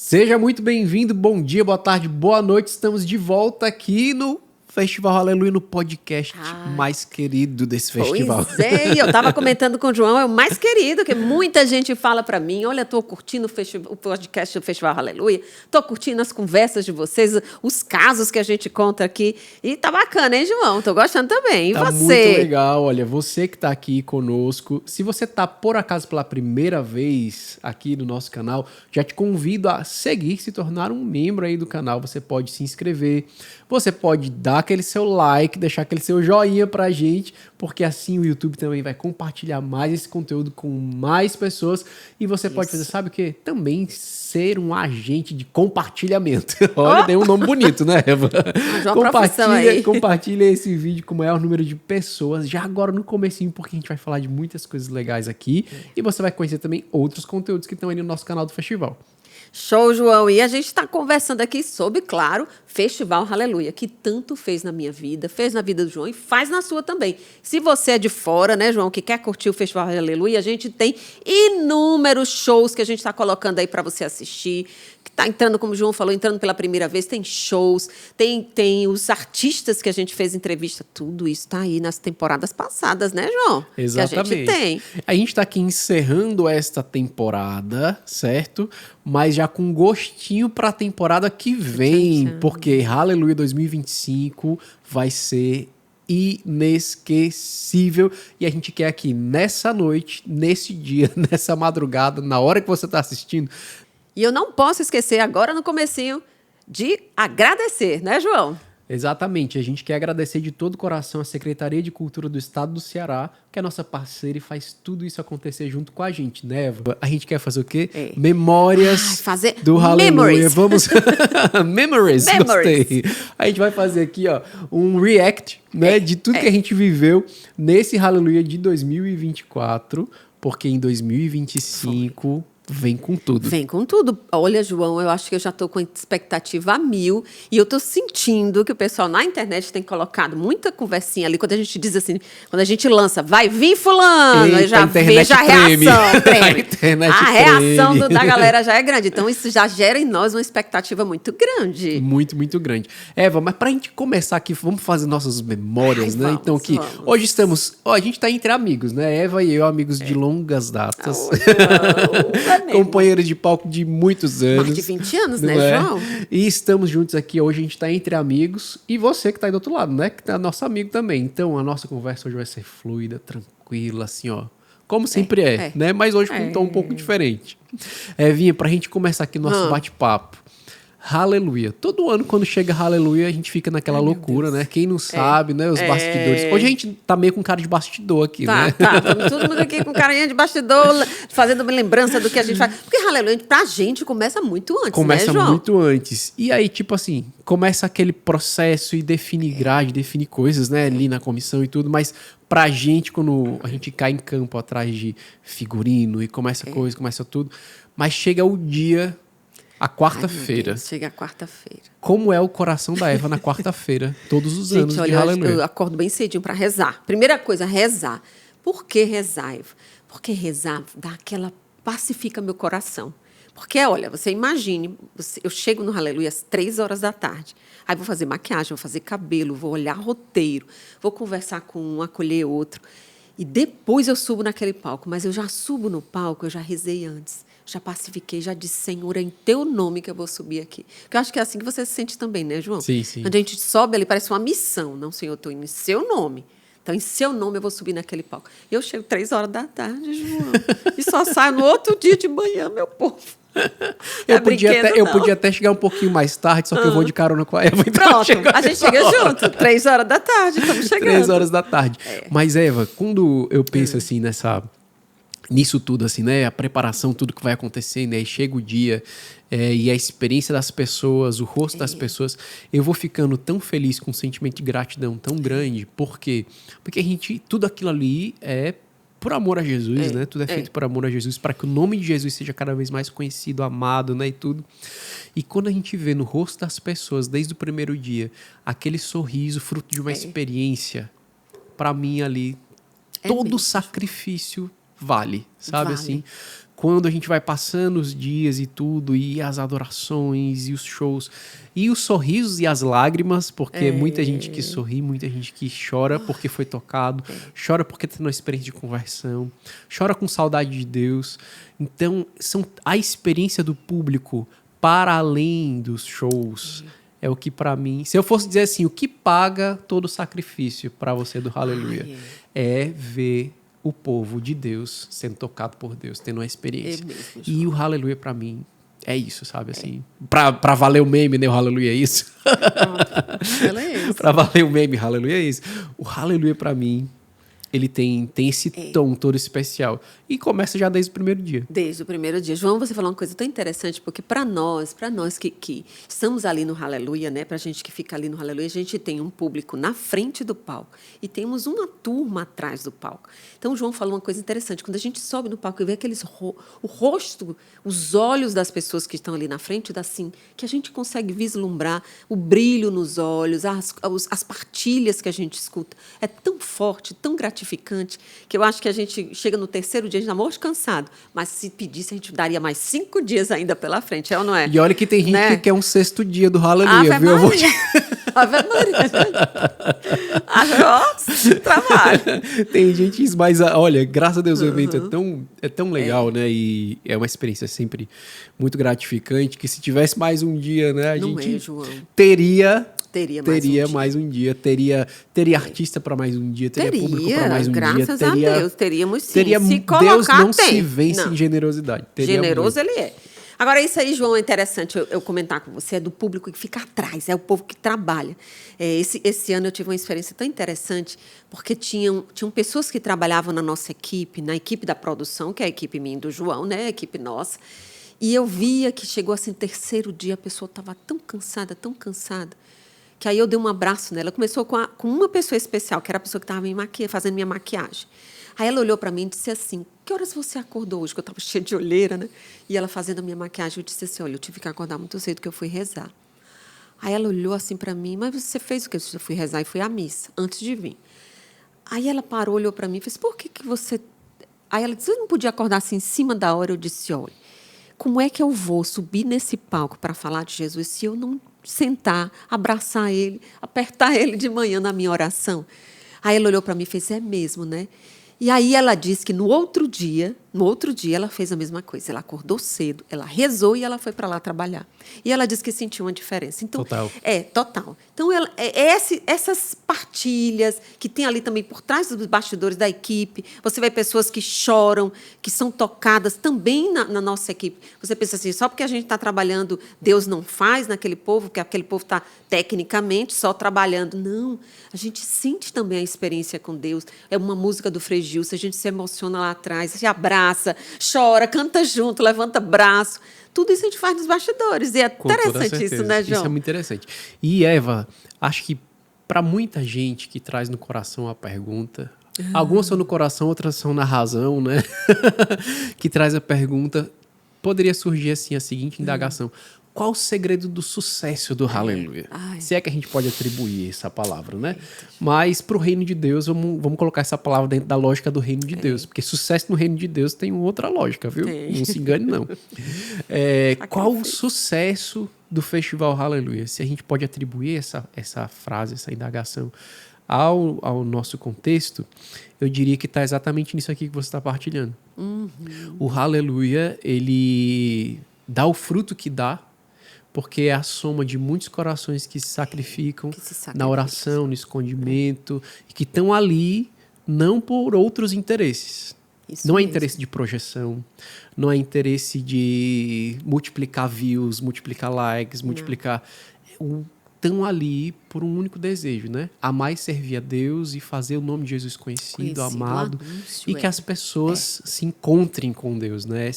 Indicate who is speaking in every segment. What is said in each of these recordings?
Speaker 1: Seja muito bem-vindo, bom dia, boa tarde, boa noite. Estamos de volta aqui no Festival Aleluia, no podcast mais querido desse festival.
Speaker 2: Pois é, e eu estava comentando com o João, é o mais querido, que muita gente fala para mim, olha, estou curtindo o podcast do Festival Aleluia, estou curtindo as conversas de vocês, os casos que a gente conta aqui, e tá bacana, hein, João? Estou gostando também. E
Speaker 1: tá
Speaker 2: você?
Speaker 1: Muito legal, olha, você que está aqui conosco, se você está por acaso pela primeira vez aqui no nosso canal, já te convido a seguir, se tornar um membro aí do canal, você pode se inscrever, você pode dar aquele seu like, deixar aquele seu joinha pra gente, porque assim o YouTube também vai compartilhar mais esse conteúdo com mais pessoas e você pode fazer, sabe o quê? Também ser um agente de compartilhamento. Olha, tem um nome bonito, né, Eva? Compartilha esse vídeo com o maior número de pessoas, já agora no comecinho, porque a gente vai falar de muitas coisas legais aqui e você vai conhecer também outros conteúdos que estão aí no nosso canal do festival.
Speaker 2: Show, João. E a gente está conversando aqui sobre, claro, Festival Aleluia, que tanto fez na minha vida, fez na vida do João e faz na sua também. Se você é de fora, né, João, que quer curtir o Festival Aleluia, a gente tem inúmeros shows que a gente está colocando aí para você assistir. Que está entrando, como o João falou, entrando pela primeira vez, tem shows, tem os artistas que a gente fez entrevista, tudo isso está aí nas temporadas passadas, né, João?
Speaker 1: Exatamente.
Speaker 2: Que a gente tem.
Speaker 1: A gente está aqui encerrando esta temporada, certo? Mas já com gostinho para a temporada que vem, porque Aleluia 2025 vai ser inesquecível e a gente quer aqui nessa noite, nesse dia, nessa madrugada, na hora que você está assistindo.
Speaker 2: E eu não posso esquecer agora no comecinho de agradecer, né, João?
Speaker 1: Exatamente, a gente quer agradecer de todo o coração a Secretaria de Cultura do Estado do Ceará, que é nossa parceira e faz tudo isso acontecer junto com a gente, né, Eva? A gente quer fazer o quê? Memórias do Aleluia. Vamos... Memories, gostei. A gente vai fazer aqui, ó, um react, né, de tudo que a gente viveu nesse Aleluia de 2024, porque em 2025... Vem com tudo.
Speaker 2: Vem com tudo. Olha, João, eu acho que eu já estou com expectativa a 1000 e eu estou sentindo que o pessoal na internet tem colocado muita conversinha ali. Quando a gente diz assim, quando a gente lança, vai vir fulano, eu já vejo a reação. A reação da galera já é grande. Então, isso já gera em nós uma expectativa muito grande.
Speaker 1: Muito, muito grande. Eva, mas para a gente começar aqui, vamos fazer nossas memórias, né? Então, aqui, hoje estamos... a gente está entre amigos, né? Eva e eu, amigos de longas datas. Companheiros de palco de muitos anos.
Speaker 2: Mais de 20 anos, né, João?
Speaker 1: E estamos juntos aqui. Hoje a gente está entre amigos. E você que está aí do outro lado, né? Que é nosso amigo também. Então, a nossa conversa hoje vai ser fluida, tranquila, assim, ó. Como sempre né? Mas hoje com um tom um pouco diferente. Vinha, pra gente começar aqui nosso bate-papo. Aleluia. Todo ano, quando chega Aleluia, a gente fica naquela loucura, né? Quem não sabe, né? Os bastidores. Hoje a gente tá meio com cara de bastidor aqui, né?
Speaker 2: Estamos todo mundo aqui com carinha de bastidor, fazendo uma lembrança do que a gente faz. Porque Aleluia, pra gente, começa muito antes,
Speaker 1: começa,
Speaker 2: né, João?
Speaker 1: Muito antes. E aí, tipo assim, começa aquele processo e define grade, define coisas, né? Ali na comissão e tudo, mas pra gente, quando a gente cai em campo atrás de figurino e começa coisa, começa tudo, mas chega o dia... A quarta-feira.
Speaker 2: Chega a quarta-feira.
Speaker 1: Como é o coração da Eva na quarta-feira? Todos os anos de Aleluia.
Speaker 2: Eu acordo bem cedinho para rezar. Primeira coisa, rezar. Por que rezar, Eva? Porque rezar dá aquela... pacifica meu coração. Porque, olha, você imagine, eu chego no Aleluia às 3 horas da tarde. Aí vou fazer maquiagem, vou fazer cabelo, vou olhar roteiro, vou conversar com um, acolher outro. E depois eu subo naquele palco. Mas eu já subo no palco, eu já rezei antes. Já pacifiquei, já disse, Senhor, é em teu nome que eu vou subir aqui. Porque eu acho que é assim que você se sente também, né, João?
Speaker 1: Sim, sim.
Speaker 2: Quando a gente sobe ali, parece uma missão. Não, Senhor, eu estou indo em seu nome. Então, em seu nome, eu vou subir naquele palco. E eu chego 3 horas da tarde, João. E só saio no outro dia de manhã, meu povo.
Speaker 1: Eu podia até chegar um pouquinho mais tarde, só que eu vou de carona com a Eva. Então
Speaker 2: pronto, a gente chega junto. 3 horas da tarde, estamos chegando.
Speaker 1: 3 horas da tarde. Mas, Eva, quando eu penso assim nisso tudo, assim, né? A preparação, tudo que vai acontecendo, aí chega o dia e a experiência das pessoas, o rosto das pessoas, eu vou ficando tão feliz, com um sentimento de gratidão tão grande. Por quê? Porque tudo aquilo ali é por amor a Jesus, né? Tudo é feito por amor a Jesus, para que o nome de Jesus seja cada vez mais conhecido, amado, né? E tudo. E quando a gente vê no rosto das pessoas, desde o primeiro dia, aquele sorriso, fruto de uma experiência, para mim ali, todo sacrifício vale, sabe assim? quando a gente vai passando os dias e tudo, e as adorações, e os shows, e os sorrisos e as lágrimas, porque muita gente que sorri, muita gente que chora porque foi tocado, chora porque tem uma experiência de conversão, chora com saudade de Deus. Então, a experiência do público para além dos shows é o que, para mim, se eu fosse dizer assim, o que paga todo o sacrifício para você do Aleluia é ver o povo de Deus sendo tocado por Deus, tendo uma experiência.
Speaker 2: Mesmo,
Speaker 1: e o Aleluia, para mim, é isso, sabe? Assim, pra valer o meme, né? O Aleluia é isso.
Speaker 2: Ela é isso.
Speaker 1: Pra valer o meme, Aleluia é isso. O Aleluia, pra mim, ele tem esse tom todo especial. E começa já desde o primeiro dia.
Speaker 2: Desde o primeiro dia. João, você falou uma coisa tão interessante, porque para nós que estamos ali no Aleluia, né? Para a gente que fica ali no Aleluia, a gente tem um público na frente do palco e temos uma turma atrás do palco. Então, o João falou uma coisa interessante. Quando a gente sobe no palco e vê o rosto, os olhos das pessoas que estão ali na frente, assim, que a gente consegue vislumbrar o brilho nos olhos, as partilhas que a gente escuta. É tão forte, tão gratificante, que eu acho que a gente chega no terceiro dia, a gente está morto cansado. Mas se pedisse, a gente daria mais 5 dias ainda pela frente, é ou não é?
Speaker 1: E olha que tem gente que quer um 6º dia do Aleluia,
Speaker 2: Ave
Speaker 1: viu?
Speaker 2: Maria. Ave Maria. Nossa, trabalho.
Speaker 1: Tem gente, mas olha, graças a Deus o evento é tão legal, né? E é uma experiência sempre muito gratificante, que se tivesse mais um dia, né? A gente
Speaker 2: João.
Speaker 1: teria
Speaker 2: mais
Speaker 1: um dia, teria artista para mais um dia, teria público para mais um dia.
Speaker 2: Graças a Deus, teríamos sim.
Speaker 1: Se
Speaker 2: colocar,
Speaker 1: Deus não
Speaker 2: tem.
Speaker 1: se vence em generosidade.
Speaker 2: Generoso ele é. Agora, isso aí, João, é interessante eu comentar com você, é do público que fica atrás, é o povo que trabalha. Esse ano eu tive uma experiência tão interessante, porque tinham pessoas que trabalhavam na nossa equipe, na equipe da produção, que é a equipe minha e do João, né, a equipe nossa, e eu via que chegou assim, terceiro dia, a pessoa estava tão cansada, que aí eu dei um abraço nela. Começou com uma pessoa especial, que era a pessoa que estava fazendo minha maquiagem. Aí ela olhou para mim e disse assim, que horas você acordou hoje? Que eu estava cheia de olheira, né? E ela fazendo a minha maquiagem, eu disse assim, olha, eu tive que acordar muito cedo, que eu fui rezar. Aí ela olhou assim para mim, mas você fez o quê? Eu fui rezar e fui à missa, antes de vir. Aí ela parou, olhou para mim e fez, por que você... Aí ela disse, eu não podia acordar assim em cima da hora. Eu disse, olha, como é que eu vou subir nesse palco para falar de Jesus se eu não sentar, abraçar ele, apertar ele de manhã na minha oração? Aí ela olhou para mim e fez, é mesmo, né? E aí ela disse que no outro dia ela fez a mesma coisa. Ela acordou cedo, ela rezou e ela foi para lá trabalhar. E ela disse que sentiu uma diferença. Então,
Speaker 1: total.
Speaker 2: Total. Então, essas partilhas que tem ali também por trás dos bastidores da equipe, você vê pessoas que choram, que são tocadas também na nossa equipe. Você pensa assim, só porque a gente está trabalhando, Deus não faz naquele povo, que aquele povo está tecnicamente só trabalhando. Não, a gente sente também a experiência com Deus. É uma música do Frei Gilson, a gente se emociona lá atrás, se abraça, chora, canta junto, levanta braço. Tudo isso a gente faz nos bastidores. E é interessante isso, né, João?
Speaker 1: Isso é muito interessante. E, Eva, acho que para muita gente que traz no coração a pergunta, algumas são no coração, outras são na razão, né? Que traz a pergunta, poderia surgir assim a seguinte indagação. Qual o segredo do sucesso do Aleluia? Se é que a gente pode atribuir essa palavra, né? Mas para o reino de Deus, vamos colocar essa palavra dentro da lógica do reino de Deus. Porque sucesso no reino de Deus tem outra lógica, viu? Não se engane, não. Qual o sucesso do Festival Aleluia? Se a gente pode atribuir essa frase, essa indagação ao nosso contexto, eu diria que está exatamente nisso aqui que você está partilhando. O Aleluia, ele dá o fruto que dá, porque é a soma de muitos corações que se sacrificam na oração, no escondimento, e que estão ali não por outros interesses. Isso não mesmo. É interesse de projeção, não é interesse de multiplicar views, multiplicar likes, multiplicar... Estão ali por um único desejo, né? Amar e servir a Deus e fazer o nome de Jesus conhecido, amado, e que as pessoas se encontrem com Deus, né?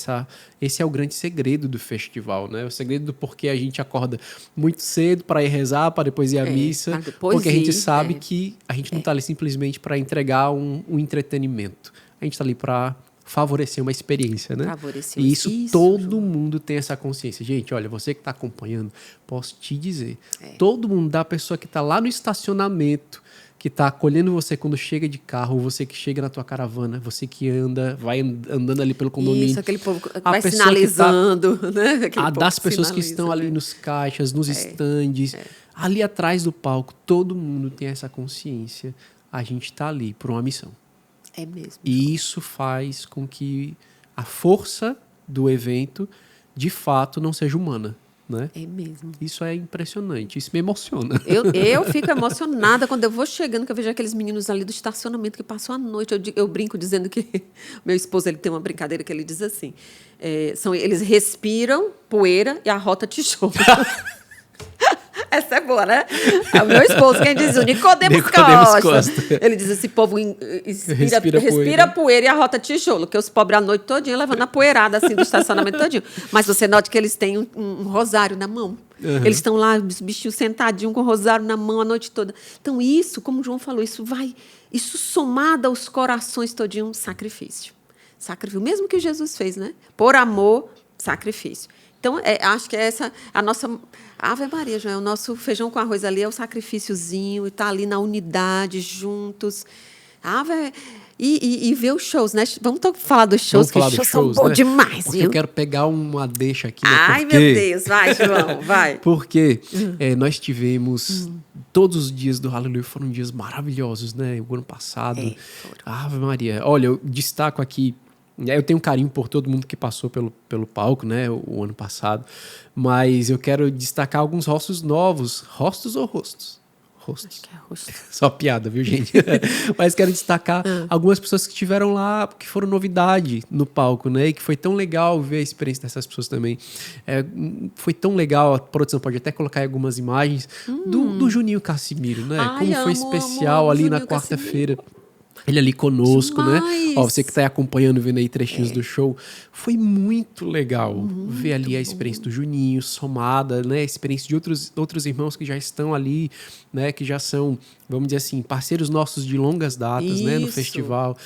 Speaker 1: Esse é o grande segredo do festival, né? O segredo do porquê a gente acorda muito cedo para ir rezar, para depois ir à missa, porque a gente sabe que a gente não está ali simplesmente para entregar um entretenimento. A gente está ali para favorecer uma experiência, né?
Speaker 2: Favorecer
Speaker 1: E isso
Speaker 2: isso,
Speaker 1: todo mundo tem essa consciência. Gente, olha, você que está acompanhando, posso te dizer, todo mundo, da pessoa que está lá no estacionamento, que está acolhendo você quando chega de carro, você que chega na tua caravana, você que vai andando ali pelo condomínio.
Speaker 2: Isso, aquele povo
Speaker 1: a
Speaker 2: vai
Speaker 1: pessoa
Speaker 2: sinalizando, né? Aquele
Speaker 1: das
Speaker 2: povo
Speaker 1: pessoas que
Speaker 2: sinaliza,
Speaker 1: estão ali
Speaker 2: né?
Speaker 1: nos caixas, nos estandes, ali atrás do palco, todo mundo tem essa consciência. A gente está ali por uma missão.
Speaker 2: É mesmo.
Speaker 1: E isso faz com que a força do evento, de fato, não seja humana, né?
Speaker 2: É mesmo.
Speaker 1: Isso é impressionante, isso me emociona.
Speaker 2: Eu fico emocionada quando eu vou chegando, que eu vejo aqueles meninos ali do estacionamento que passam a noite. Eu brinco dizendo que meu esposo ele tem uma brincadeira que ele diz assim: eles respiram poeira e a rota tijolo. Essa é boa, né? É o meu esposo quem diz, o Nicodemos Costa. Ele diz: esse povo respira poeira e a rota tijolo, que os pobres a noite todinha levando a poeirada assim do estacionamento todinho. Mas você note que eles têm um rosário na mão. Uhum. Eles estão lá, os bichinhos sentadinhos com o rosário na mão a noite toda. Então isso, como o João falou, isso somado aos corações todinho, um sacrifício. Mesmo que Jesus fez, né? Por amor, sacrifício. Então, acho que essa a nossa Ave Maria, João, o nosso feijão com arroz ali é o sacrifíciozinho, e tá ali na unidade, juntos. E ver os shows, né? Vamos falar dos shows, que os shows são bons, né? Demais,
Speaker 1: porque
Speaker 2: viu?
Speaker 1: eu quero pegar uma deixa aqui.
Speaker 2: Ai, meu Deus, vai, João, vai.
Speaker 1: Porque nós tivemos... Todos os dias do Hallelujah foram dias maravilhosos, né? O ano passado. Ave Maria. Olha, eu destaco aqui... Eu tenho um carinho por todo mundo que passou pelo palco, né, o ano passado, mas eu quero destacar alguns rostos novos. Rostos ou rostos? Rostos.
Speaker 2: Acho que é rosto.
Speaker 1: Só piada, viu, gente? Mas quero destacar algumas pessoas que estiveram lá, que foram novidade no palco, né, e que foi tão legal ver a experiência dessas pessoas também. Foi tão legal, a produção pode até colocar algumas imagens do Juninho Cassimiro, né?
Speaker 2: Ai,
Speaker 1: como foi especial ali na quarta-feira. Ele ali conosco,
Speaker 2: demais,
Speaker 1: né? Ó, você que está acompanhando, vendo aí trechinhos do show. Foi muito legal ver ali a experiência do Juninho, somada, né? A experiência de outros irmãos que já estão ali, né? Que já são, vamos dizer assim, parceiros nossos de longas datas, né? No festival.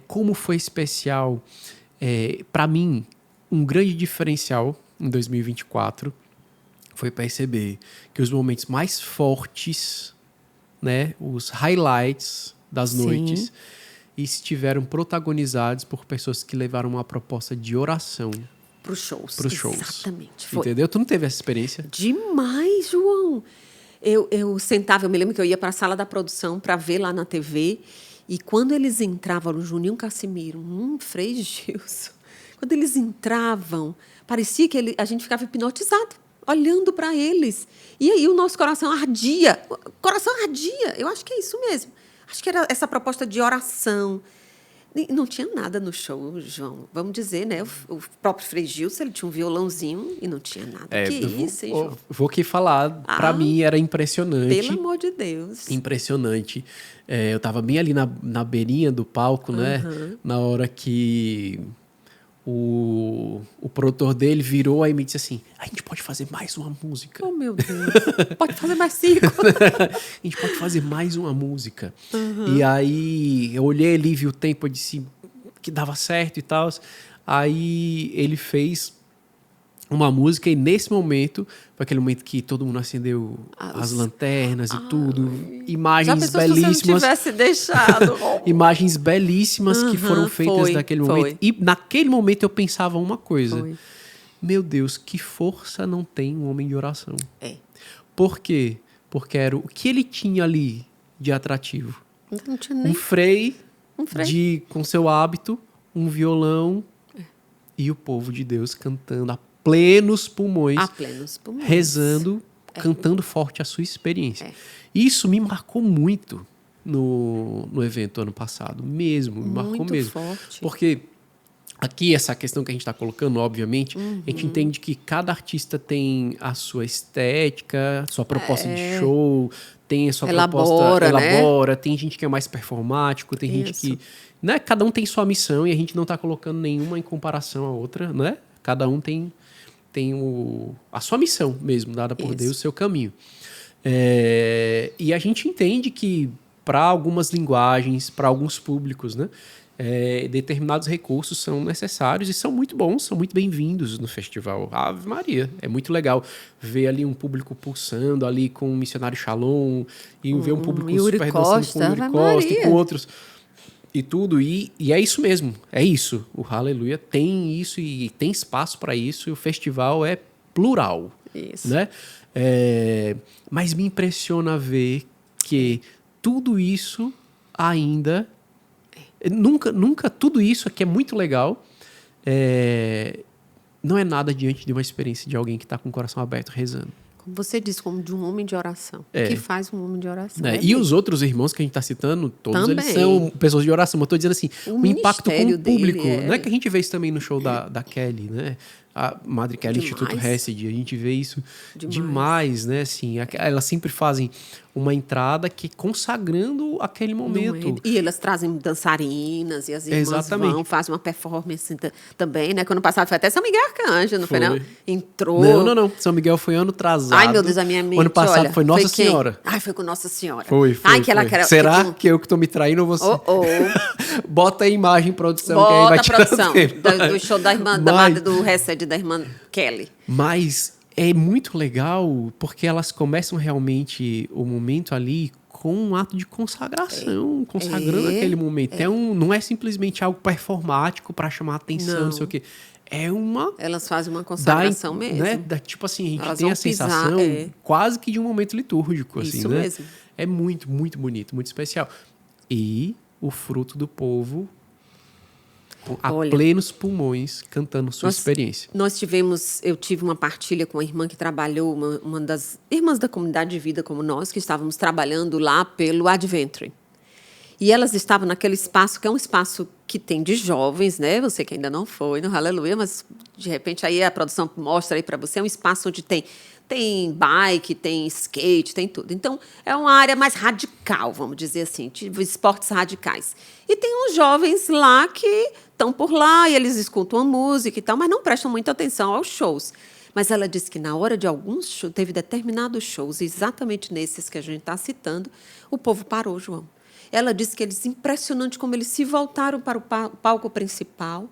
Speaker 1: Como foi especial. Para mim, um grande diferencial em 2024 foi perceber que os momentos mais fortes, né? Os highlights das noites estiveram protagonizados por pessoas que levaram uma proposta de oração
Speaker 2: para os shows.
Speaker 1: Exatamente. Foi. Entendeu? Tu não teve essa experiência?
Speaker 2: Demais, João. Eu sentava, eu me lembro que eu ia para a sala da produção para ver lá na TV, e quando eles entravam, o Juninho Cassimiro, Frei Gilson, quando eles entravam, parecia que a gente ficava hipnotizado, olhando para eles. E aí o nosso coração ardia. Eu acho que é isso mesmo. Acho que era essa proposta de oração. E não tinha nada no show, João. Vamos dizer, né? O próprio Frei Gilson, ele tinha um violãozinho e não tinha nada. Isso, hein, João?
Speaker 1: Vou aqui falar, para mim era impressionante.
Speaker 2: Pelo amor de Deus.
Speaker 1: Impressionante. Eu estava bem ali na beirinha do palco, né? Na hora que o produtor dele virou e me disse assim: a gente pode fazer mais uma música.
Speaker 2: Oh, meu Deus. Pode fazer mais 5.
Speaker 1: A gente pode fazer mais uma música. E aí eu olhei ali, vi o tempo, eu disse que dava certo e tal. Aí ele fez uma música e nesse momento, foi aquele momento que todo mundo acendeu as lanternas e tudo. Imagens belíssimas. Se você não
Speaker 2: tivesse deixado.
Speaker 1: Imagens belíssimas que foram feitas naquele momento. E naquele momento eu pensava uma coisa. Meu Deus, que força não tem um homem de oração. Por quê? Porque era o que ele tinha ali de atrativo.
Speaker 2: Não tinha nem...
Speaker 1: Um frei. Com seu hábito, um violão e o povo de Deus cantando a plenos pulmões, rezando, cantando forte a sua experiência. Isso me marcou muito no evento ano passado, mesmo, me marcou mesmo.
Speaker 2: Forte.
Speaker 1: Porque aqui essa questão que a gente está colocando, obviamente, a gente entende que cada artista tem a sua estética, sua proposta de show, tem a sua proposta, elabora, tem gente que é mais performático, tem gente que... Né, cada um tem sua missão e a gente não está colocando nenhuma em comparação à outra, né? Cada um tem a sua missão mesmo, dada por Deus, o seu caminho. E a gente entende que para algumas linguagens, para alguns públicos, né, determinados recursos são necessários e são muito bons, são muito bem-vindos no festival. Ave Maria, é muito legal ver ali um público pulsando ali com o Missionário Shalom e ver um público
Speaker 2: Yuri
Speaker 1: super
Speaker 2: Costa,
Speaker 1: dançando com o Yuri Costa e com outros e tudo. E é isso mesmo, é isso. O Hallelujah tem isso e tem espaço para isso e o festival é plural.
Speaker 2: Isso.
Speaker 1: Né? Mas me impressiona ver que tudo isso ainda... Nunca tudo isso aqui é muito legal. Não é nada diante de uma experiência de alguém que está com o coração aberto rezando.
Speaker 2: Como você disse, como de um homem de oração. O que faz um homem de oração?
Speaker 1: E os outros irmãos que a gente está citando, todos eles são pessoas de oração. Mas eu estou dizendo assim, o impacto com o público. Não é que a gente vê isso também no show da Kelly, né? A Madre Kelly, Instituto Hesed, a gente vê isso demais, né? Assim, elas sempre fazem uma entrada que consagrando aquele momento.
Speaker 2: E elas trazem dançarinas e as irmãs vão, fazem uma performance também, né? Quando passado foi até São Miguel Arcanjo, não foi não? Entrou.
Speaker 1: Não. São Miguel foi ano atrasado.
Speaker 2: Ai, meu Deus, a minha mente,
Speaker 1: ano passado foi Nossa Senhora.
Speaker 2: Ai, foi com Nossa Senhora.
Speaker 1: Foi. Será que eu que tô me traindo ou você? Bota a imagem, produção, que aí vai tirar
Speaker 2: produção do show da irmã, do Hesed, da irmã Kelly.
Speaker 1: Mas é muito legal porque elas começam realmente o momento ali com um ato de consagração, consagrando aquele momento. Não é simplesmente algo performático para chamar atenção, não sei o quê.
Speaker 2: Elas fazem uma consagração mesmo.
Speaker 1: Né? Tipo assim, a gente tem a sensação quase que de um momento litúrgico.
Speaker 2: Isso
Speaker 1: assim,
Speaker 2: mesmo.
Speaker 1: Né? É muito, muito bonito, muito especial. E o fruto do povo a plenos pulmões cantando sua experiência.
Speaker 2: Eu tive uma partilha com uma irmã que trabalhou, uma das irmãs da comunidade de vida como nós, que estávamos trabalhando lá pelo Adventure. E elas estavam naquele espaço, que é um espaço que tem de jovens, né? Você que ainda não foi no Hallelujah, mas de repente aí a produção mostra aí para você, é um espaço onde tem bike, tem skate, tem tudo. Então, é uma área mais radical, vamos dizer assim, de esportes radicais. E tem uns jovens lá que estão por lá e eles escutam a música e tal, mas não prestam muita atenção aos shows. Mas ela disse que na hora de alguns shows, teve determinados shows, exatamente nesses que a gente está citando, o povo parou, João. Ela disse que eles, impressionante como eles se voltaram para o palco principal,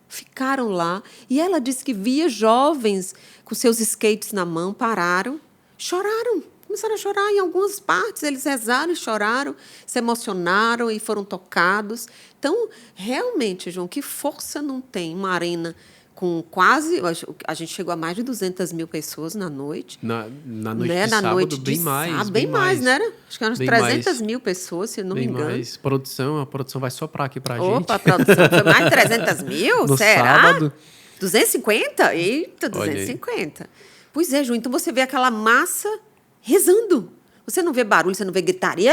Speaker 2: ficaram lá, e ela disse que via jovens com seus skates na mão, pararam, choraram, começaram a chorar em algumas partes, eles rezaram e choraram, se emocionaram e foram tocados. Então, realmente, João, que força não tem uma arena com quase... A gente chegou a mais de 200 mil pessoas na noite.
Speaker 1: Na noite de sábado, bem mais.
Speaker 2: Bem mais, né? Acho que eram umas 300 mil pessoas, se não me engano.
Speaker 1: Mais. A produção vai soprar aqui pra gente.
Speaker 2: Opa, a produção foi mais de 300 mil?
Speaker 1: No
Speaker 2: será?
Speaker 1: Sábado.
Speaker 2: 250? Eita, 250. Pois é, Ju, então você vê aquela massa rezando. Você não vê barulho, você não vê gritaria.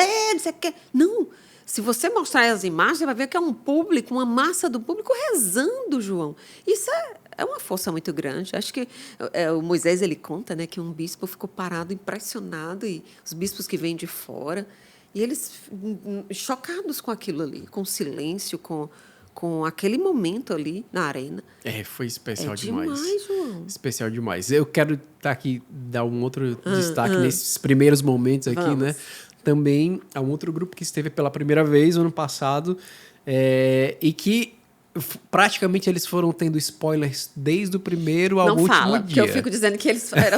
Speaker 2: Não. Se você mostrar as imagens, você vai ver que é um público, uma massa do público rezando, João. Isso é uma força muito grande. Acho que o Moisés ele conta, né, que um bispo ficou parado, impressionado, e os bispos que vêm de fora, e eles chocados com aquilo ali, com o silêncio, com aquele momento ali na arena.
Speaker 1: Foi especial demais.
Speaker 2: João.
Speaker 1: Especial demais. Eu quero dar um outro destaque nesses primeiros momentos aqui, Vamos. Né? Também há um outro grupo que esteve pela primeira vez ano passado e que praticamente eles foram tendo spoilers desde o primeiro ao último dia. Não fala, porque
Speaker 2: eu fico dizendo que eles eram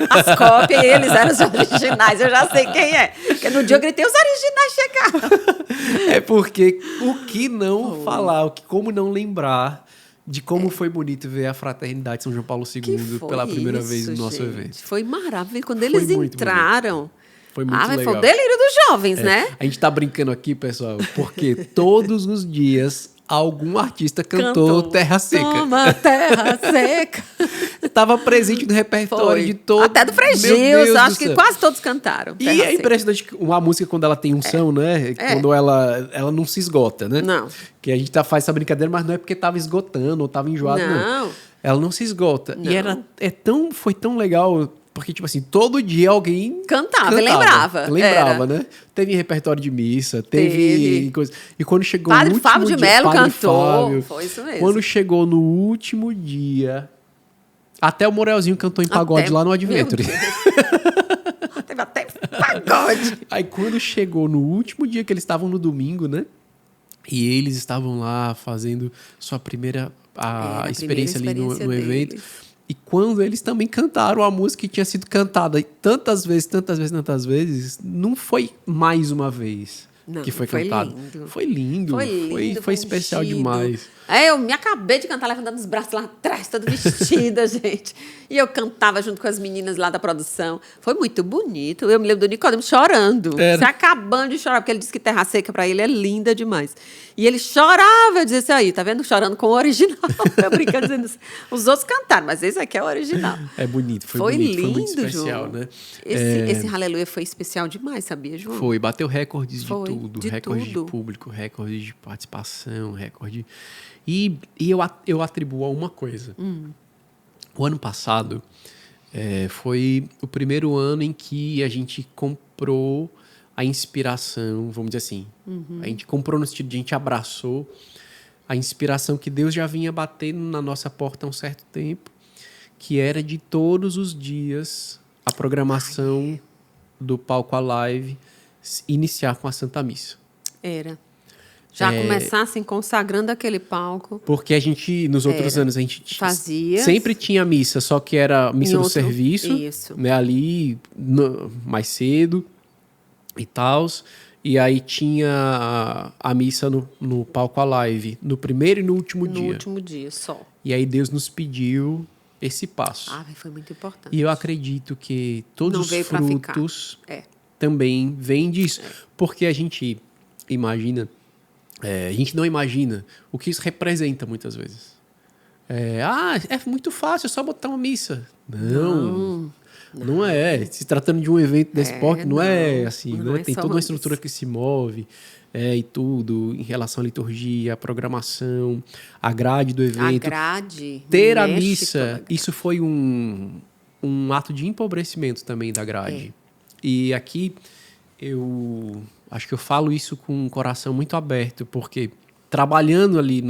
Speaker 2: as cópias e eles eram os originais. Eu já sei quem é. Porque no dia eu gritei, os originais chegaram.
Speaker 1: É porque o que não falar, como não lembrar de como foi bonito ver a Fraternidade São João Paulo II pela primeira vez no nosso evento.
Speaker 2: Foi maravilhoso. Quando eles entraram...
Speaker 1: Foi muito legal.
Speaker 2: Foi o delírio dos jovens, né?
Speaker 1: A gente tá brincando aqui, pessoal, porque todos os dias algum artista cantou Terra Seca.
Speaker 2: Toma, Terra Seca.
Speaker 1: Estava presente no repertório de todos.
Speaker 2: Até do Frei Gils, acho que quase todos cantaram.
Speaker 1: E é impressionante uma música quando ela tem unção, né? Quando ela não se esgota, né?
Speaker 2: Não.
Speaker 1: Que a gente faz essa brincadeira, mas não é porque estava esgotando ou estava enjoado, não. Ela não se esgota. Não. E foi tão legal... Porque, tipo assim, todo dia alguém
Speaker 2: cantava. Lembrava,
Speaker 1: né? Teve repertório de missa, teve coisa. E quando chegou
Speaker 2: Padre
Speaker 1: no último
Speaker 2: Fábio
Speaker 1: dia...
Speaker 2: de Mello cantou.
Speaker 1: Fábio,
Speaker 2: foi isso mesmo.
Speaker 1: Quando chegou no último dia... Até o Morelzinho cantou em pagode lá no Adventure.
Speaker 2: Teve até pagode.
Speaker 1: Aí quando chegou no último dia, que eles estavam no domingo, né? E eles estavam lá fazendo sua primeira experiência ali no evento. E quando eles também cantaram a música que tinha sido cantada tantas vezes, não foi mais uma vez que foi cantado.
Speaker 2: Lindo.
Speaker 1: Foi lindo. Foi especial demais.
Speaker 2: Eu me acabei de cantar levantando os braços lá atrás, toda vestida, gente. E eu cantava junto com as meninas lá da produção. Foi muito bonito. Eu me lembro do Nicodemo chorando. Se acabando de chorar, porque ele disse que Terra Seca pra ele é linda demais. E ele chorava, eu dizia assim, aí, tá vendo? Chorando com o original. Eu brincando dizendo assim. Os outros cantaram, mas esse aqui é o original.
Speaker 1: É bonito, foi bonito,
Speaker 2: lindo,
Speaker 1: foi muito especial,
Speaker 2: João.
Speaker 1: Né?
Speaker 2: Esse Aleluia foi especial demais, sabia, João?
Speaker 1: Foi, bateu recordes de tudo.
Speaker 2: De
Speaker 1: recorde
Speaker 2: tudo.
Speaker 1: De público, recorde de participação, recorde... E eu atribuo a uma coisa. O ano passado foi o primeiro ano em que a gente comprou a inspiração, vamos dizer assim. A gente comprou no sentido de a gente abraçou a inspiração que Deus já vinha batendo na nossa porta há um certo tempo, que era de todos os dias a programação do Palco Alive iniciar com a Santa Missa.
Speaker 2: Era. Já começassem consagrando aquele palco.
Speaker 1: Porque a gente, nos outros anos, a gente
Speaker 2: fazia.
Speaker 1: Sempre tinha missa, só que era missa do serviço.
Speaker 2: Isso.
Speaker 1: Né, ali mais cedo e tal. E aí tinha a missa no Palco Alive, no primeiro e no último dia.
Speaker 2: No último dia, só.
Speaker 1: E aí Deus nos pediu esse passo.
Speaker 2: Foi muito importante.
Speaker 1: E eu acredito que todos os frutos também vêm disso. Porque a gente imagina... a gente não imagina o que isso representa muitas vezes. É muito fácil, é só botar uma missa. Não é. Se tratando de um evento desse porte, não é assim. Não tem toda uma estrutura que se move e tudo em relação à liturgia, à programação, a grade do evento.
Speaker 2: A grade.
Speaker 1: Ter a missa, isso foi um ato de empobrecimento também da grade. E aqui eu... Acho que eu falo isso com um coração muito aberto, porque trabalhando ali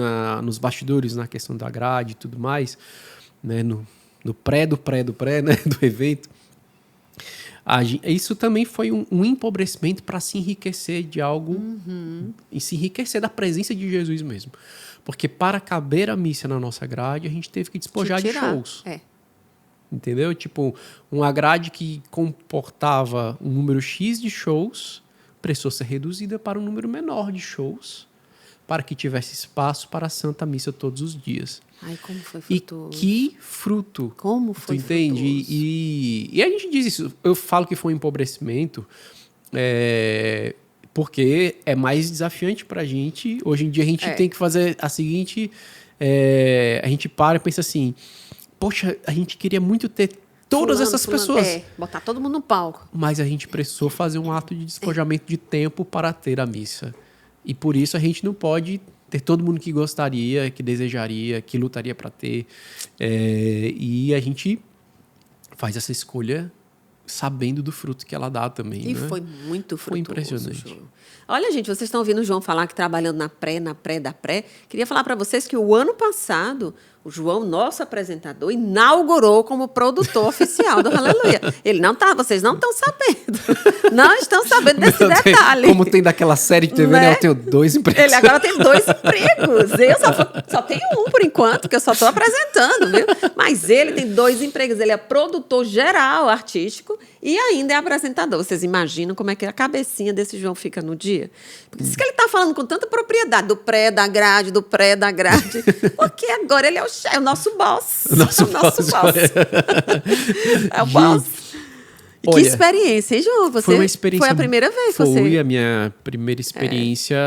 Speaker 1: nos bastidores, na questão da grade e tudo mais, né, no pré, né, do evento, isso também foi um empobrecimento para se enriquecer de algo, e se enriquecer da presença de Jesus mesmo. Porque para caber a missa na nossa grade, a gente teve que despojar de shows. Entendeu? Tipo, uma grade que comportava um número X de shows... precisou ser reduzida para um número menor de shows, para que tivesse espaço para a Santa Missa todos os dias.
Speaker 2: Como foi frutuoso.
Speaker 1: E que fruto.
Speaker 2: Como foi
Speaker 1: frutuoso. Tu entende? E a gente diz isso. Eu falo que foi um empobrecimento porque é mais desafiante para a gente. Hoje em dia a gente tem que fazer a seguinte... a gente para e pensa assim, poxa, a gente queria muito ter todas essas pessoas.
Speaker 2: Botar todo mundo no palco.
Speaker 1: Mas a gente precisou fazer um ato de despojamento de tempo para ter a missa. E por isso a gente não pode ter todo mundo que gostaria, que desejaria, que lutaria para ter. E a gente faz essa escolha sabendo do fruto que ela dá também.
Speaker 2: E
Speaker 1: né?
Speaker 2: foi muito frutuoso.
Speaker 1: Foi impressionante.
Speaker 2: João. Olha, gente, vocês estão ouvindo o João falar que trabalhando na pré da pré. Queria falar para vocês que o ano passado, o João, nosso apresentador, inaugurou como produtor oficial do Aleluia. Vocês não estão sabendo. Não estão sabendo desse detalhe.
Speaker 1: Como tem daquela série de TV, né? Eu tenho 2 empregos.
Speaker 2: Ele agora tem 2 empregos. Eu só tenho um por enquanto, que eu só estou apresentando, viu? Mas ele tem 2 empregos. Ele é produtor geral, artístico, e ainda é apresentador. Vocês imaginam como é que a cabecinha desse João fica no dia? Por isso que ele está falando com tanta propriedade do pré, da grade, porque agora ele é o nosso boss.
Speaker 1: O nosso boss.
Speaker 2: É o boss. Que experiência, hein, João?
Speaker 1: Foi uma experiência.
Speaker 2: Foi a primeira vez?
Speaker 1: Foi a minha primeira experiência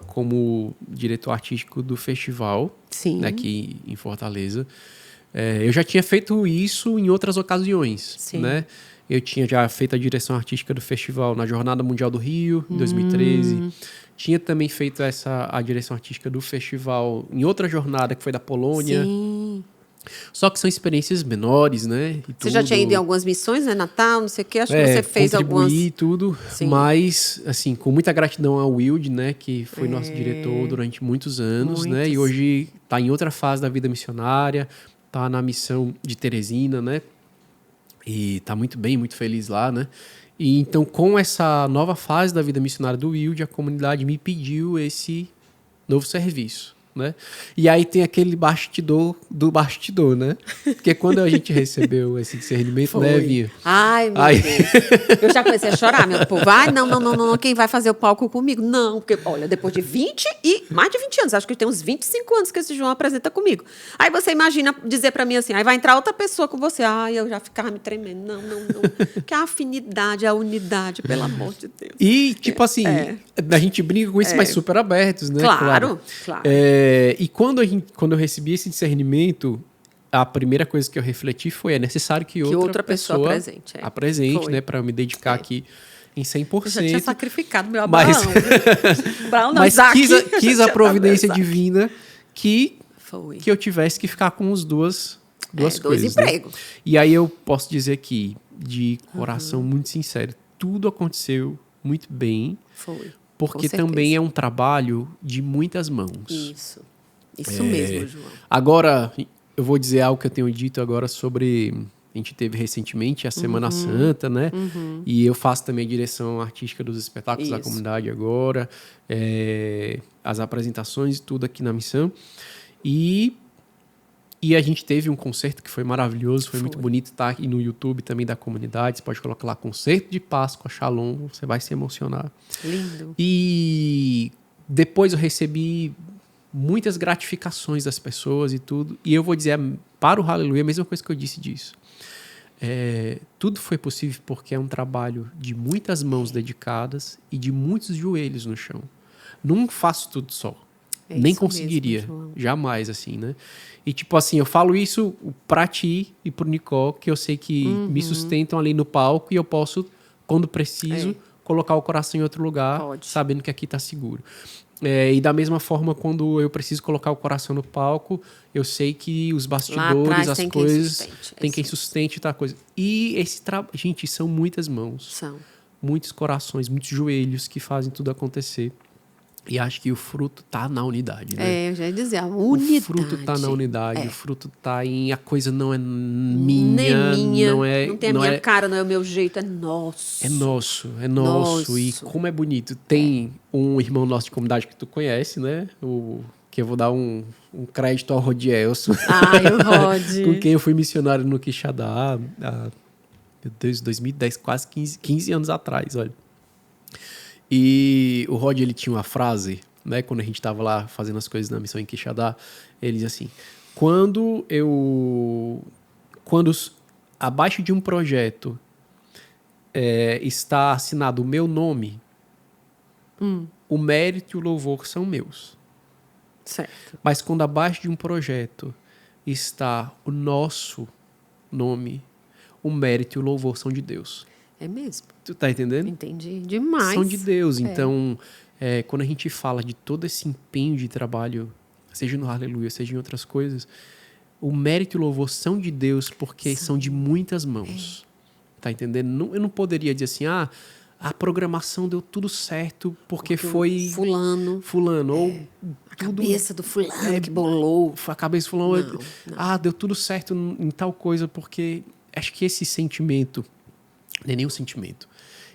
Speaker 1: como diretor artístico do festival, né, aqui em Fortaleza. Eu já tinha feito isso em outras ocasiões, né? Eu tinha já feito a direção artística do festival na Jornada Mundial do Rio, em 2013. Tinha também feito a direção artística do festival em outra jornada, que foi da Polônia.
Speaker 2: Sim.
Speaker 1: Só que são experiências menores, né?
Speaker 2: Você já tinha ido em algumas missões, né? Natal, não sei o quê. Acho que você fez algumas...
Speaker 1: e tudo. Sim. Mas, assim, com muita gratidão ao Wilde, né? Que foi nosso diretor durante muitos anos, né? E hoje está em outra fase da vida missionária. Está na missão de Teresina, né? E está muito bem, muito feliz lá, né? E então, com essa nova fase da vida missionária do Wilde, a comunidade me pediu esse novo serviço, né? E aí tem aquele bastidor do bastidor, né? Porque quando a gente recebeu esse discernimento, né, Vinha?
Speaker 2: Ai, meu Deus. Eu já comecei a chorar, meu povo. Ai, não, quem vai fazer o palco comigo? Não, porque, olha, depois de mais de 20 anos, acho que tem uns 25 anos que esse João apresenta comigo. Aí você imagina dizer pra mim assim, aí vai entrar outra pessoa com você. Ai, eu já ficava me tremendo. Não. Porque a afinidade, a unidade, pelo amor de Deus.
Speaker 1: E, tipo assim, a gente brinca com isso, mas super abertos, né?
Speaker 2: Claro.
Speaker 1: E quando eu recebi esse discernimento, a primeira coisa que eu refleti foi: é necessário que outra pessoa apresente, né? Para eu me dedicar aqui em 100%.
Speaker 2: Eu já tinha sacrificado meu Abraão.
Speaker 1: Mas quis a providência divina que eu tivesse que ficar com as duas coisas.
Speaker 2: Dois empregos.
Speaker 1: Né? E aí eu posso dizer aqui, de coração muito sincero, tudo aconteceu muito bem.
Speaker 2: Foi.
Speaker 1: Porque também é um trabalho de muitas mãos.
Speaker 2: Isso mesmo, João.
Speaker 1: Agora, eu vou dizer algo que eu tenho dito agora sobre... A gente teve recentemente a Semana Santa, né? E eu faço também a direção artística dos espetáculos da comunidade agora. As apresentações e tudo aqui na missão. E a gente teve um concerto que foi maravilhoso, foi muito bonito. Tá aqui no YouTube também da comunidade. Você pode colocar lá Concerto de Páscoa, Shalom. Você vai se emocionar.
Speaker 2: Lindo.
Speaker 1: E depois eu recebi muitas gratificações das pessoas e tudo. E eu vou dizer para o Hallelujah a mesma coisa que eu disse disso. Tudo foi possível porque é um trabalho de muitas mãos dedicadas e de muitos joelhos no chão. Não faço tudo só. Nem conseguiria.
Speaker 2: Mesmo,
Speaker 1: jamais, assim, né? E, tipo assim, eu falo isso pra ti e pro Nicole, que eu sei que me sustentam ali no palco e eu posso, quando preciso, colocar o coração em outro lugar, sabendo que aqui tá seguro. E da mesma forma, quando eu preciso colocar o coração no palco, eu sei que os bastidores, as coisas, tem quem sustente, tá, coisa. E gente, são muitas mãos. Muitos corações, muitos joelhos que fazem tudo acontecer. E acho que o fruto tá na unidade, né?
Speaker 2: Eu já ia dizer, a unidade.
Speaker 1: O fruto tá na unidade, o fruto tá em... A coisa não é minha, não é...
Speaker 2: Não tem a minha cara, não é o meu jeito, é nosso.
Speaker 1: É nosso. E como é bonito. Tem um irmão nosso de comunidade que tu conhece, né? Que eu vou dar um crédito ao Rodielson.
Speaker 2: O Rod.
Speaker 1: Com quem eu fui missionário no Quixadá, meu Deus, 2010, quase 15 anos atrás, olha. E o Rod, ele tinha uma frase, né, quando a gente estava lá fazendo as coisas na missão em Quixadá, ele diz assim: quando abaixo de um projeto está assinado o meu nome, o mérito e o louvor são meus.
Speaker 2: Certo.
Speaker 1: Mas quando abaixo de um projeto está o nosso nome, o mérito e o louvor são de Deus.
Speaker 2: É mesmo.
Speaker 1: Tu tá entendendo?
Speaker 2: Entendi. Demais.
Speaker 1: São de Deus. Então, quando a gente fala de todo esse empenho de trabalho, seja no Aleluia, seja em outras coisas, o mérito e o louvor são de Deus porque são de muitas mãos. Tá entendendo? Eu não poderia dizer assim, a programação deu tudo certo porque foi... Fulano. Ou
Speaker 2: a cabeça do fulano que bolou.
Speaker 1: A cabeça do fulano. Não. Deu tudo certo em tal coisa porque... Acho que esse sentimento... Não é nem um sentimento.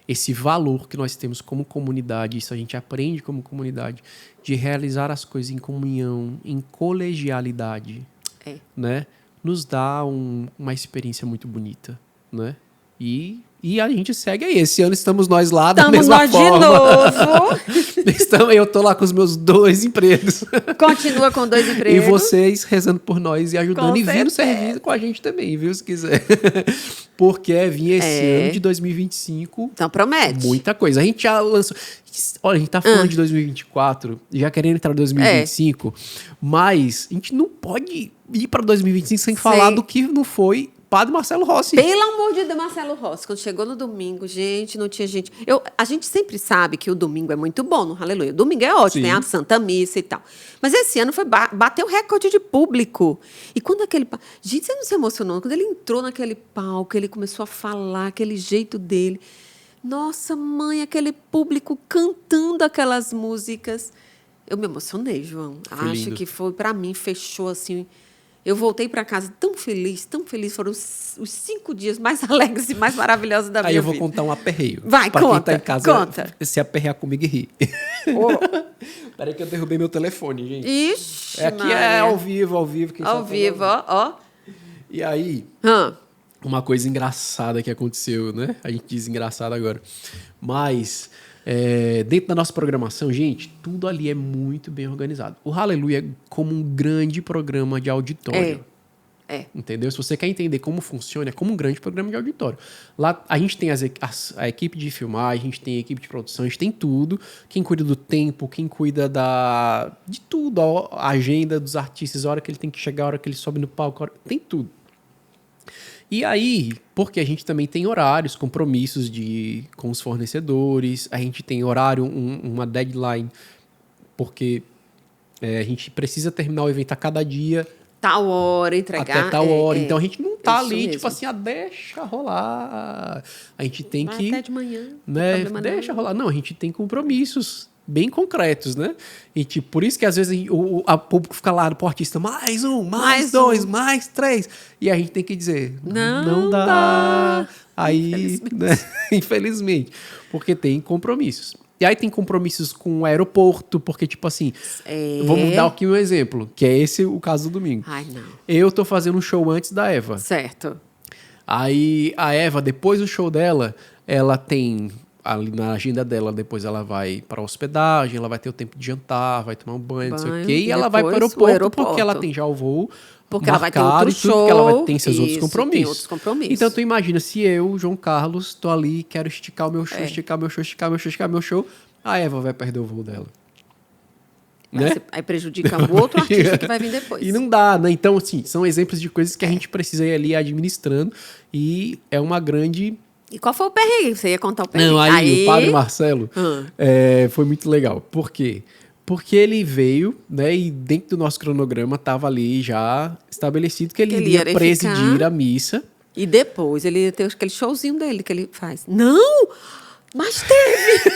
Speaker 1: Esse valor que nós temos como comunidade, isso a gente aprende como comunidade, de realizar as coisas em comunhão, em colegialidade, né? Nos dá uma experiência muito bonita, né? E a gente segue aí. Esse ano estamos nós lá da mesma forma. De novo. Eu tô lá com os meus 2 empregos.
Speaker 2: Continua com 2 empregos.
Speaker 1: E vocês rezando por nós e ajudando e vindo servindo com a gente também, viu? Se quiser. Porque vinha esse ano de 2025.
Speaker 2: Então promete.
Speaker 1: Muita coisa. A gente já lançou... Olha, a gente tá falando de 2024, já querendo entrar em 2025, mas a gente não pode ir para 2025 sem falar do que não foi Padre Marcelo Rossi.
Speaker 2: Pelo amor de Deus, Marcelo Rossi. Quando chegou no domingo, gente, não tinha gente... A gente sempre sabe que o domingo é muito bom no Aleluia. O domingo é ótimo, tem a Santa Missa e tal. Mas esse ano bateu o recorde de público. E quando aquele... Gente, você não se emocionou? Quando ele entrou naquele palco, ele começou a falar, aquele jeito dele. Nossa, mãe, aquele público cantando aquelas músicas. Eu me emocionei, João. Acho que foi, para mim, fechou assim... Eu voltei para casa tão feliz, tão feliz. Foram os 5 dias mais alegres e mais maravilhosos da minha vida.
Speaker 1: Aí eu vou contar um aperreio.
Speaker 2: Vai,
Speaker 1: pra
Speaker 2: conta.
Speaker 1: Quem tá em casa,
Speaker 2: conta.
Speaker 1: Se aperrear comigo e rir. Peraí que eu derrubei meu telefone, gente.
Speaker 2: Ixi,
Speaker 1: Aqui
Speaker 2: Maria.
Speaker 1: é ao vivo. Quem
Speaker 2: Ao
Speaker 1: sabe
Speaker 2: vivo, ó.
Speaker 1: E aí, uma coisa engraçada que aconteceu, né? A gente diz engraçado agora. Mas, dentro da nossa programação, gente, tudo ali é muito bem organizado. O Hallelujah é como um grande programa de auditório. Entendeu? Se você quer entender como funciona, é como um grande programa de auditório. Lá a gente tem a equipe de filmagem, a gente tem a equipe de produção, a gente tem tudo. Quem cuida do tempo, quem cuida de tudo, a agenda dos artistas, a hora que ele tem que chegar, a hora que ele sobe no palco, tem tudo. E aí, porque a gente também tem horários, compromissos com os fornecedores, a gente tem horário, uma deadline, porque a gente precisa terminar o evento a cada dia.
Speaker 2: Tal hora, entregar.
Speaker 1: Até tal hora. Então a gente não tá ali,
Speaker 2: mesmo.
Speaker 1: tipo assim, deixa rolar. A gente tem que.
Speaker 2: Até de manhã.
Speaker 1: Né, deixa rolar. Não, a gente tem compromissos bem concretos, né? E tipo, por isso que às vezes o público fica lá pro artista, mais um, mais dois, mais três. E a gente tem que dizer, não dá. Aí, infelizmente, porque tem compromissos. E aí tem compromissos com o aeroporto, porque, tipo assim, vamos dar aqui um exemplo, que é esse o caso do domingo.
Speaker 2: Ai, não.
Speaker 1: Eu tô fazendo um show antes da Eva.
Speaker 2: Certo.
Speaker 1: Aí a Eva, depois do show dela, ela tem ali na agenda dela, depois ela vai para a hospedagem, ela vai ter o tempo de jantar, vai tomar um banho, não sei o quê, e ela vai para o aeroporto porque ela tem já o voo.
Speaker 2: Porque ela vai ter outro show.
Speaker 1: Porque ela tem seus outros compromissos.
Speaker 2: Tem outros compromissos.
Speaker 1: Então, tu imagina, se eu, João Carlos, tô ali, quero esticar o meu show, esticar meu show, a Eva vai perder o voo dela. Né?
Speaker 2: Aí prejudica o outro artista que vai vir depois.
Speaker 1: E não dá, né? Então, assim, são exemplos de coisas que a gente precisa ir ali administrando e é uma grande...
Speaker 2: E qual foi o perrengue? Você ia contar o perrengue?
Speaker 1: Não, aí o Padre Marcelo foi muito legal. Por quê? Porque ele veio, né, e dentro do nosso cronograma estava ali já estabelecido que ele iria presidir a missa.
Speaker 2: E depois ele ia ter aquele showzinho dele que ele faz. Não! Mas teve!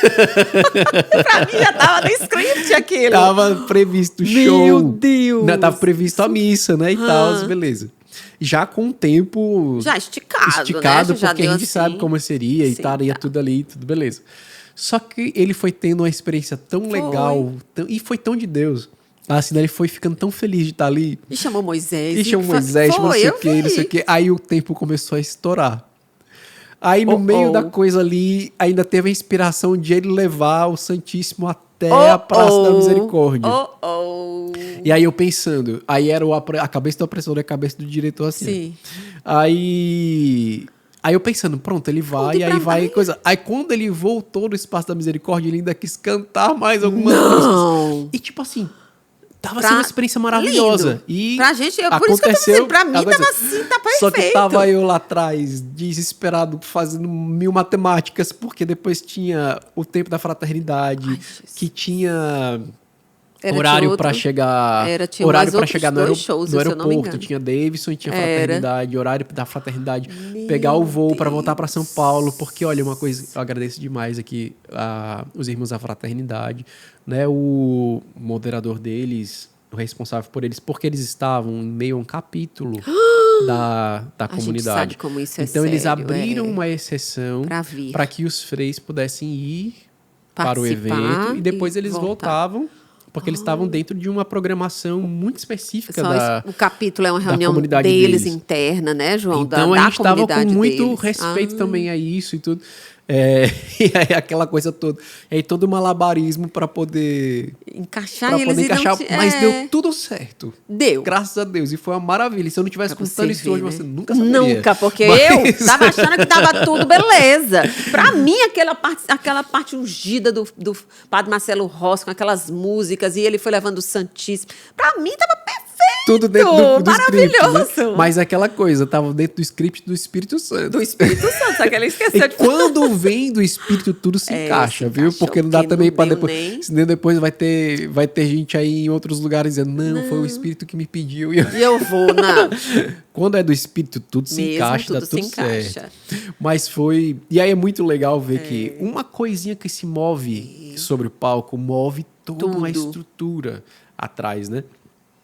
Speaker 2: Pra mim já tava no script aquilo.
Speaker 1: Tava previsto o show.
Speaker 2: Meu Deus!
Speaker 1: Né, tava previsto a missa, né, e tal, beleza. Já com o tempo...
Speaker 2: Já esticado, né?
Speaker 1: Porque a gente sabe como seria e estaria tudo ali, tudo beleza. Só que ele foi tendo uma experiência tão legal e foi tão de Deus. Assim, ele foi ficando tão feliz de estar ali.
Speaker 2: E chamou Moisés.
Speaker 1: Não sei o quê. Aí o tempo começou a estourar. Aí no meio da coisa ali, ainda teve a inspiração de ele levar o Santíssimo até a Praça da Misericórdia. E aí eu pensando, aí era a cabeça do opressor e a cabeça do diretor assim.
Speaker 2: Sim.
Speaker 1: Aí eu pensando, pronto, ele vai, e aí vai coisa. Aí quando ele voltou no Espaço da Misericórdia, ele ainda quis cantar mais algumas músicas. E tipo assim, tava sendo uma experiência maravilhosa.
Speaker 2: Lindo.
Speaker 1: E
Speaker 2: pra gente, por isso que eu tô dizendo, pra mim tava assim, tá perfeito.
Speaker 1: Só que tava eu lá atrás, desesperado, fazendo 1000 matemáticas, porque depois tinha o tempo da fraternidade, que tinha... horário para chegar, horário para chegar no aeroporto, tinha Davidson, tinha fraternidade, horário da fraternidade, pegar o voo para voltar para São Paulo, porque olha, uma coisa, eu agradeço demais aqui os irmãos da fraternidade, né, o moderador deles, o responsável por eles, porque eles estavam em meio a um capítulo da comunidade. A gente sabe
Speaker 2: como isso é
Speaker 1: então
Speaker 2: sério,
Speaker 1: eles abriram uma exceção para que os freis pudessem ir para o evento e depois eles voltavam. Porque eles estavam dentro de uma programação muito específica
Speaker 2: o capítulo é uma reunião deles interna, né, João?
Speaker 1: Então a gente estava com muito respeito também a isso e tudo. E aí aquela coisa toda. E aí todo o malabarismo para poder
Speaker 2: encaixar.
Speaker 1: Mas deu tudo certo.
Speaker 2: Deu.
Speaker 1: Graças a Deus. E foi uma maravilha. Se eu não tivesse contando isso hoje, você nunca saberia.
Speaker 2: Nunca, porque eu tava achando que tava tudo beleza. Pra mim, aquela parte ungida do Padre Marcelo Rossi, com aquelas músicas, e ele foi levando o Santíssimo. Pra mim, tava perfeito.
Speaker 1: Tudo dentro do
Speaker 2: maravilhoso.
Speaker 1: Script, né? Mas aquela coisa, tava dentro do script do Espírito Santo.
Speaker 2: Do Espírito Santo, só que ele esqueceu de
Speaker 1: falar. Quando vem do Espírito, tudo se encaixa, viu? Porque não dá também para depois. Senão depois vai ter gente aí em outros lugares dizendo, não, foi o Espírito que me pediu.
Speaker 2: E eu vou, não.
Speaker 1: Quando é do Espírito, tudo se encaixa, dá tudo certo. Mas foi... E aí é muito legal ver que uma coisinha que se move sobre o palco, move toda uma estrutura atrás, né?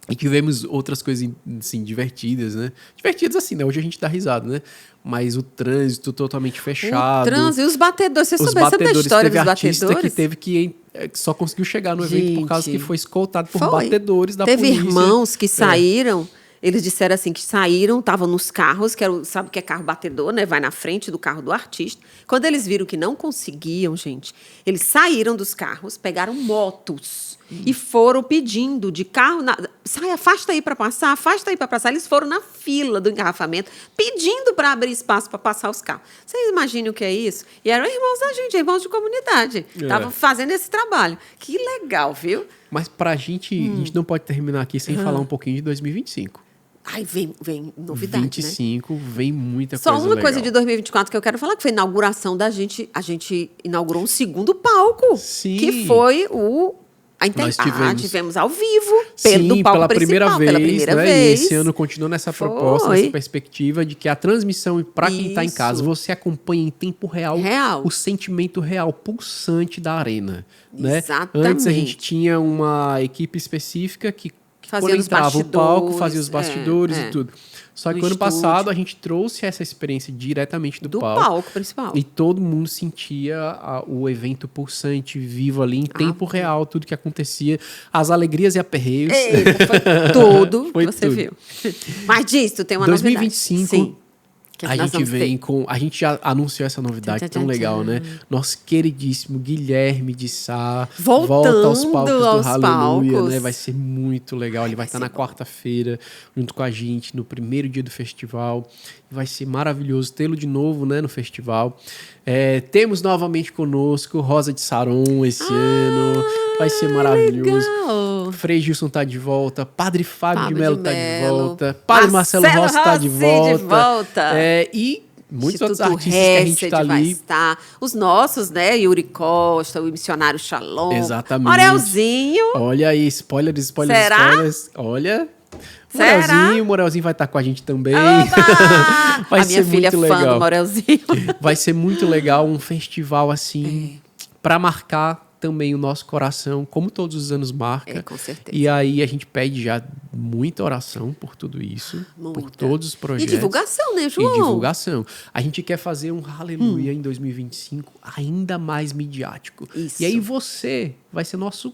Speaker 1: E tivemos outras coisas, assim, divertidas, né? Divertidas assim, né? Hoje a gente dá risada, né? Mas o trânsito totalmente fechado.
Speaker 2: E os batedores. Você soube da história dos batedores?
Speaker 1: Que teve que só conseguiu chegar no evento por causa que foi escoltado por
Speaker 2: Foi.
Speaker 1: batedores da
Speaker 2: Teve
Speaker 1: polícia.
Speaker 2: irmãos que saíram, eles disseram assim, que saíram, estavam nos carros, que era, sabe o que é carro batedor, né? Vai na frente do carro do artista. Quando eles viram que não conseguiam, gente, eles saíram dos carros, pegaram motos e foram pedindo de carro, sai, afasta aí para passar, afasta aí para passar. Eles foram na fila do engarrafamento, pedindo para abrir espaço para passar os carros. Vocês imaginem o que é isso? E eram irmãos da gente, irmãos de comunidade. Estavam fazendo esse trabalho. Que legal, viu?
Speaker 1: Mas pra gente, a gente não pode terminar aqui sem falar um pouquinho de 2025.
Speaker 2: Ai, vem novidade,
Speaker 1: 25, né? Vem muita
Speaker 2: Só
Speaker 1: coisa
Speaker 2: uma
Speaker 1: legal.
Speaker 2: coisa de 2024 que eu quero falar, que foi a inauguração da gente. A gente inaugurou um segundo palco.
Speaker 1: Sim.
Speaker 2: Que foi
Speaker 1: Nós
Speaker 2: tivemos ao vivo,
Speaker 1: Sim,
Speaker 2: do palco
Speaker 1: pela primeira
Speaker 2: principal,
Speaker 1: vez,
Speaker 2: pela primeira
Speaker 1: né?
Speaker 2: vez.
Speaker 1: E esse ano continua nessa proposta, nessa perspectiva de que a transmissão, para quem está em
Speaker 2: Isso.
Speaker 1: casa, você acompanha em tempo real,
Speaker 2: Real.
Speaker 1: o sentimento real, pulsante da arena. Né?
Speaker 2: Exatamente.
Speaker 1: Antes a gente tinha uma equipe específica que
Speaker 2: Fazia
Speaker 1: quando
Speaker 2: os
Speaker 1: entrava o palco,
Speaker 2: bastidores,
Speaker 1: fazia os bastidores e tudo. Só que
Speaker 2: No
Speaker 1: ano
Speaker 2: estúdio.
Speaker 1: passado a gente trouxe essa experiência diretamente do
Speaker 2: Do
Speaker 1: palco.
Speaker 2: palco principal.
Speaker 1: E todo mundo sentia o evento pulsante, vivo ali, em tempo real, tudo que acontecia, as alegrias e aperreios.
Speaker 2: Eita, foi tudo
Speaker 1: Foi
Speaker 2: que você
Speaker 1: tudo.
Speaker 2: viu. Mas diz, tu tem uma
Speaker 1: 2025,
Speaker 2: novidade. Sim. Que
Speaker 1: a
Speaker 2: nós
Speaker 1: gente
Speaker 2: vamos
Speaker 1: vem
Speaker 2: ter.
Speaker 1: com... A gente já anunciou essa novidade
Speaker 2: Tchan,
Speaker 1: tão
Speaker 2: tchan,
Speaker 1: legal,
Speaker 2: tchan.
Speaker 1: né? Nosso queridíssimo Guilherme de Sá
Speaker 2: Voltando
Speaker 1: volta aos palcos do
Speaker 2: aos
Speaker 1: Hallelujah,
Speaker 2: palcos.
Speaker 1: né? Vai ser muito legal. Ele vai estar na quarta-feira junto com a gente, no primeiro dia do festival. Vai ser maravilhoso tê-lo de novo, né, no festival. Temos novamente conosco Rosa de Saron esse ano. Vai ser maravilhoso.
Speaker 2: Legal.
Speaker 1: Frei Gilson tá de volta, Padre Fábio de
Speaker 2: Fábio
Speaker 1: Mello
Speaker 2: de
Speaker 1: tá de
Speaker 2: Mello.
Speaker 1: volta, Padre Marcelo Rossi tá de
Speaker 2: Rossi
Speaker 1: volta.
Speaker 2: de volta.
Speaker 1: E muitos outros
Speaker 2: Instituto
Speaker 1: artistas que a gente
Speaker 2: Hesed
Speaker 1: tá
Speaker 2: vai
Speaker 1: ali.
Speaker 2: estar. Os nossos, né? Yuri Costa, o missionário Shalom.
Speaker 1: Exatamente.
Speaker 2: Morelzinho.
Speaker 1: Olha aí, spoilers.
Speaker 2: Será?
Speaker 1: Olha.
Speaker 2: Será?
Speaker 1: Morelzinho vai estar com a gente também.
Speaker 2: Oba!
Speaker 1: Vai
Speaker 2: a minha
Speaker 1: ser
Speaker 2: filha é
Speaker 1: muito
Speaker 2: fã
Speaker 1: legal.
Speaker 2: do Morelzinho.
Speaker 1: Vai ser muito legal, um festival assim, para marcar também o nosso coração, como todos os anos marca.
Speaker 2: Com certeza.
Speaker 1: E aí a gente pede já muita oração por tudo isso, por
Speaker 2: Muita.
Speaker 1: todos os projetos.
Speaker 2: E divulgação, né, João?
Speaker 1: E divulgação. A gente quer fazer um Hallelujah em 2025 ainda mais midiático.
Speaker 2: Isso.
Speaker 1: E aí você vai ser nosso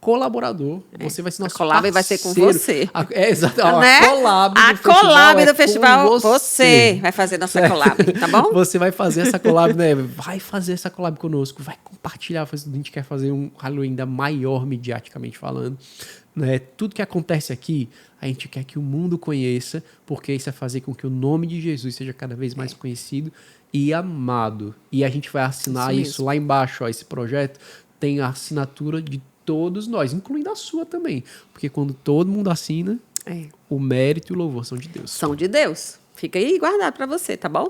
Speaker 1: colaborador. Você vai ser nosso
Speaker 2: A collab vai ser com
Speaker 1: parceiro.
Speaker 2: você.
Speaker 1: Exato.
Speaker 2: Né?
Speaker 1: A collab do
Speaker 2: A
Speaker 1: festival
Speaker 2: collab
Speaker 1: é
Speaker 2: do
Speaker 1: com
Speaker 2: festival, você vai fazer nossa collab, tá bom?
Speaker 1: Você vai fazer essa collab, né? Vai fazer essa collab conosco, vai compartilhar. A gente quer fazer um Halloween ainda maior, mediaticamente falando. Né? Tudo que acontece aqui, a gente quer que o mundo conheça, porque isso é fazer com que o nome de Jesus seja cada vez mais conhecido e amado. E a gente vai assinar isso lá embaixo, ó, esse projeto tem a assinatura de todos nós, incluindo a sua também. Porque quando todo mundo assina, o mérito e o louvor são de Deus.
Speaker 2: São de Deus. Fica aí guardado para você, tá bom?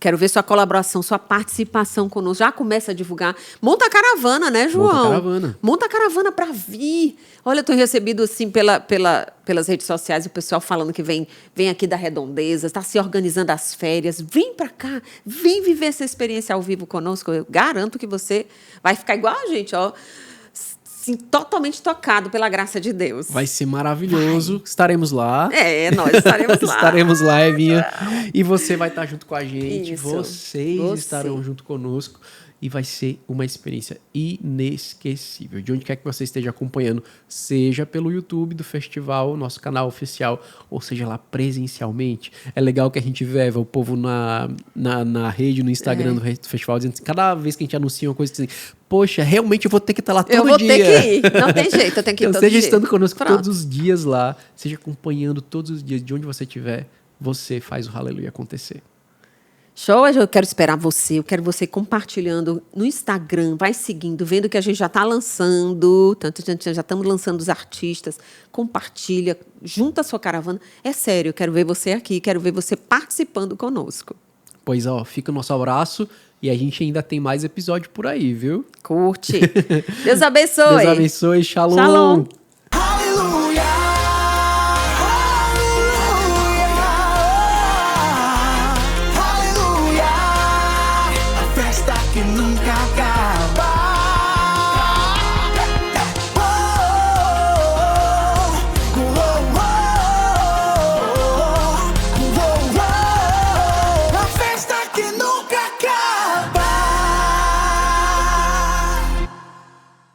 Speaker 2: Quero ver sua colaboração, sua participação conosco. Já começa a divulgar. Monta a caravana, né, João?
Speaker 1: Monta a caravana.
Speaker 2: Monta a caravana para vir. Olha, eu tenho recebido, assim, pelas redes sociais, o pessoal falando que vem aqui da Redondeza, está se organizando as férias. Vem para cá, vem viver essa experiência ao vivo conosco. Eu garanto que você vai ficar igual a gente, ó. Assim, totalmente tocado pela graça de Deus.
Speaker 1: Vai ser maravilhoso. Estaremos lá.
Speaker 2: Nós estaremos lá.
Speaker 1: Estaremos lá, Evinha. E você vai estar junto com a gente.
Speaker 2: Isso.
Speaker 1: Vocês estarão junto conosco. E vai ser uma experiência inesquecível. De onde quer que você esteja acompanhando, seja pelo YouTube do festival, nosso canal oficial, ou seja lá presencialmente. É legal que a gente vê o povo na rede, no Instagram do festival, dizendo assim, cada vez que a gente anuncia uma coisa assim, poxa, realmente eu vou ter que estar lá todo dia.
Speaker 2: Eu vou ter que ir. Não tem jeito, eu tenho que ir
Speaker 1: Então,
Speaker 2: todo
Speaker 1: seja
Speaker 2: dia.
Speaker 1: estando conosco
Speaker 2: Pronto.
Speaker 1: todos os dias lá, seja acompanhando todos os dias, de onde você estiver, você faz o Hallelujah acontecer.
Speaker 2: Show, eu quero esperar você, eu quero você compartilhando no Instagram, vai seguindo, vendo que a gente já está lançando, já estamos lançando os artistas, compartilha, junta a sua caravana. É sério, eu quero ver você aqui, quero ver você participando conosco.
Speaker 1: Pois, ó, fica o nosso abraço e a gente ainda tem mais episódio por aí, viu?
Speaker 2: Curte. Deus abençoe.
Speaker 1: Deus abençoe, shalom.
Speaker 2: Shalom.